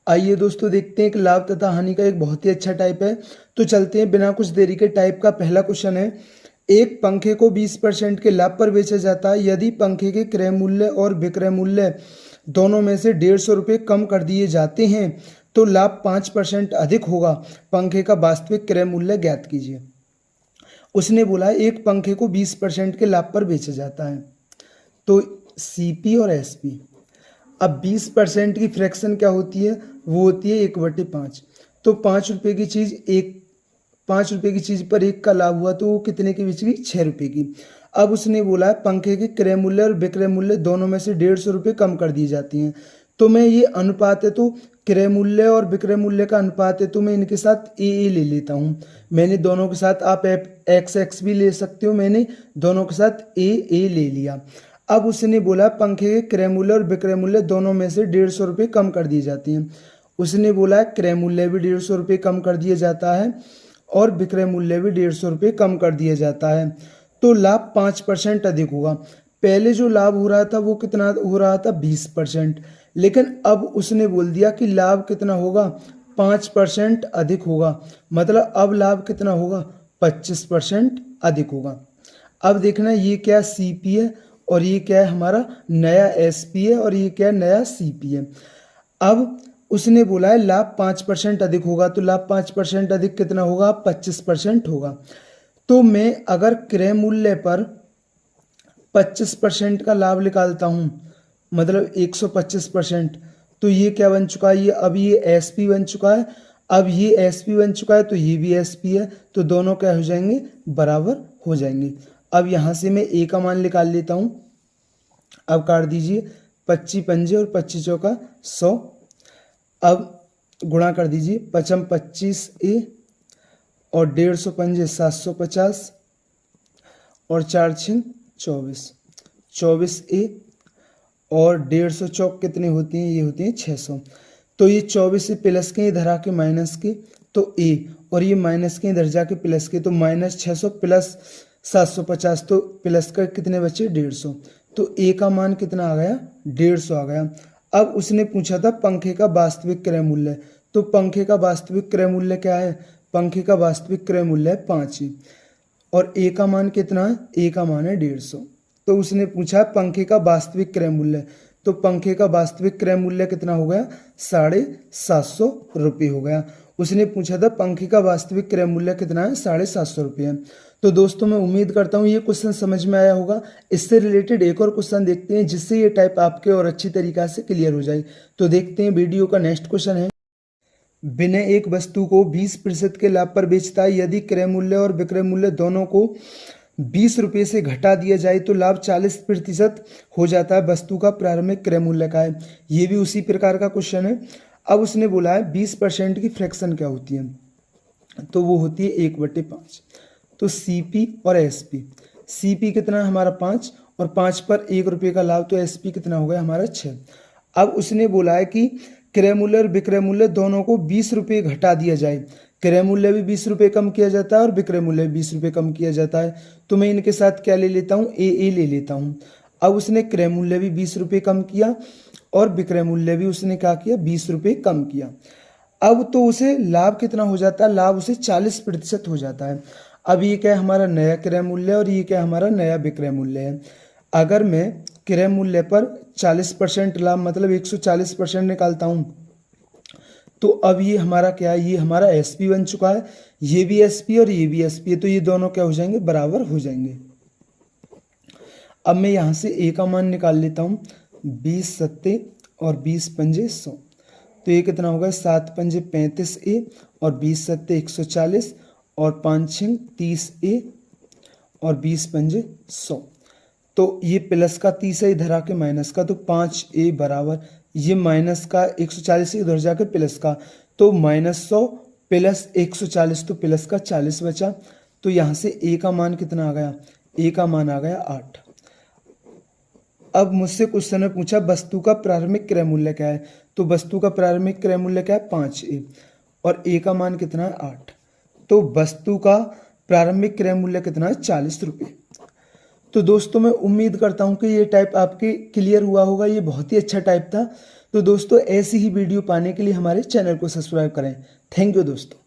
आइए दोस्तों देखते हैं कि लाभ तथा हानि का एक बहुत ही अच्छा टाइप है। तो चलते हैं बिना कुछ देरी के। टाइप का पहला क्वेश्चन है, एक पंखे को 20% के लाभ पर बेचा जाता है। यदि पंखे के क्रय मूल्य और विक्रय मूल्य दोनों में से 150 रुपये कम कर दिए जाते हैं तो लाभ 5% अधिक होगा। पंखे का वास्तविक क्रय मूल्य ज्ञात कीजिए। उसने बोला है एक पंखे को 20% के लाभ पर बेचा जाता है। तो सीपी और एसपी। अब 20% की फ्रैक्शन क्या होती है? वो होती है 1/5। तो 5 रुपये की चीज़ एक 5 रुपये की चीज़ पर एक का लाभ हुआ तो वो कितने की बिचगी? 6 रुपये की। अब उसने बोला है पंखे के क्रय मूल्य और विक्रय मूल्य दोनों में से 150 रुपये कम कर दिए जाती हैं। तो मैं ये अनुपात है तो क्रय मूल्य और विक्रय मूल्य का अनुपात है तो मैं इनके साथ ए ले लेता हूँ। मैंने दोनों के साथ, आप एक्स भी ले सकते हो, मैंने दोनों के साथ ए ले लिया। अब उसने बोला पंखे के क्रय मूल्य और विक्रय मूल्य दोनों में से 150 रुपये कम कर दिए जाती हैं। उसने बोला क्रय मूल्य भी 150 रुपये कम कर दिया जाता है और विक्रय मूल्य भी 150 रुपये कम कर दिया जाता है। तो लाभ 5% अधिक होगा। पहले जो लाभ हो रहा था वो कितना हो रहा था? 20%। लेकिन अब उसने बोल दिया कि लाभ कितना होगा? 5% अधिक होगा। मतलब अब लाभ कितना होगा? 25% अधिक होगा। अब देखना ये क्या सीपी है और ये क्या है? हमारा नया एसपी है और ये क्या है? नया सीपी है। अब उसने बोला है लाभ 5% अधिक होगा तो लाभ 5% अधिक कितना होगा? 25% होगा। तो मैं अगर क्रय मूल्य पर 25% का लाभ निकालता हूँ, मतलब 125%, तो ये क्या बन चुका है? ये अब ये एसपी बन चुका है। अब ये एसपी बन चुका है तो ये भी एसपी है। तो दोनों क्या हो जाएंगे? बराबर हो जाएंगे। अब यहाँ से मैं ए का मान निकाल लेता हूँ। अब काट दीजिए, 25 पंजे और 25 चौका 100। अब गुणा कर दीजिए, 5 25 ए और 150 पंजे 750 और 4 6 24, 24 ए और 150 चौक कितने होती हैं? ये होती हैं 600। तो ये 24 से प्लस के इधर आके माइनस के तो ए, और ये माइनस के इधर जाके प्लस के तो -600 प्लस 750 तो प्लस का कितने बचे? 150। तो ए का मान कितना आ गया? 150 आ गया। अब उसने पूछा था पंखे का वास्तविक क्रय मूल्य। तो पंखे का वास्तविक क्रय मूल्य क्या है? पंखे का वास्तविक क्रय मूल्य है 5 और ए का मान कितना है? ए का मान है 150। तो उसने पूछा पंखे का वास्तविक क्रय मूल्य। तो पंखे का वास्तविक क्रय मूल्य कितना हो गया? 750 रुपये हो गया। उसने पूछा था पंखे का वास्तविक क्रय मूल्य कितना है? 750 रुपये है। तो दोस्तों मैं उम्मीद करता हूँ ये क्वेश्चन समझ में आया होगा। इससे रिलेटेड एक और क्वेश्चन देखते हैं जिससे ये टाइप आपके और अच्छी तरीक़ा से क्लियर हो जाए। तो देखते हैं वीडियो का नेक्स्ट क्वेश्चन है, विनय एक वस्तु को 20% के लाभ पर बेचता है। यदि क्रय मूल्य और विक्रय मूल्य दोनों को 20 रुपये से घटा दिया जाए तो लाभ 40% हो जाता है। वस्तु का प्रारंभिक क्रय मूल्य का है। ये भी उसी प्रकार का क्वेश्चन है। अब उसने बोला है 20% की फ्रैक्शन क्या होती है? तो वो होती है 1/5। तो सीपी और एसपी। सीपी कितना है हमारा? 5 और 5 पर 1 रुपये का लाभ, तो एसपी कितना हो गया हमारा? 6। अब उसने बोला है कि क्रय मूल्य और विक्रय मूल्य दोनों को 20 रुपये घटा दिया जाए। क्रय मूल्य भी 20 रुपये कम किया जाता है और विक्रय मूल्य भी 20 रुपये कम किया जाता है। तो मैं इनके साथ क्या ले लेता हूँ? ए ले लेता हूँ। अब उसने क्रय मूल्य भी 20 रुपये कम किया और विक्रय मूल्य भी उसने क्या किया? 20 रुपये कम किया। अब तो उसे लाभ कितना हो जाता है? लाभ उसे 40% हो जाता है। अब ये क्या है? हमारा नया क्रय मूल्य और ये क्या है? हमारा नया विक्रय मूल्य है। अगर मैं क्रय मूल्य पर 40% लाभ मतलब 140% निकालता हूँ तो अब ये हमारा क्या है? ये हमारा एसपी बन चुका है। ये भी एसपी और ये भी एसपी है। तो ये दोनों क्या हो जाएंगे? बराबर हो जाएंगे। अब मैं यहाँ से ए का मान निकाल लेता हूँ। 20 सत्ते और 20 पंजे 100। तो ये कितना होगा? 7 पंजे 35 ए और 20 सत्ते 140 और 5 6 30 ए और 20 पंजे 100। तो ये प्लस का 30 है, इधर आके माइनस का, तो 5 ए बराबर ये माइनस का 140 से इधर जाके प्लस का, तो -100 प्लस 140 तो प्लस का 40 बचा। तो यहाँ से ए का मान कितना आ गया? ए का मान आ गया 8। अब मुझसे क्वेश्चन ने पूछा वस्तु का प्रारंभिक क्रय मूल्य क्या है? तो वस्तु का प्रारंभिक क्रय मूल्य क्या है? 5 ए और ए का मान कितना है? 8। तो वस्तु का प्रारंभिक क्रय मूल्य कितना है? 40 रुपये। तो दोस्तों मैं उम्मीद करता हूँ कि ये टाइप आपके क्लियर हुआ होगा। ये बहुत ही अच्छा टाइप था। तो दोस्तों ऐसी ही वीडियो पाने के लिए हमारे चैनल को सब्सक्राइब करें। थैंक यू दोस्तों।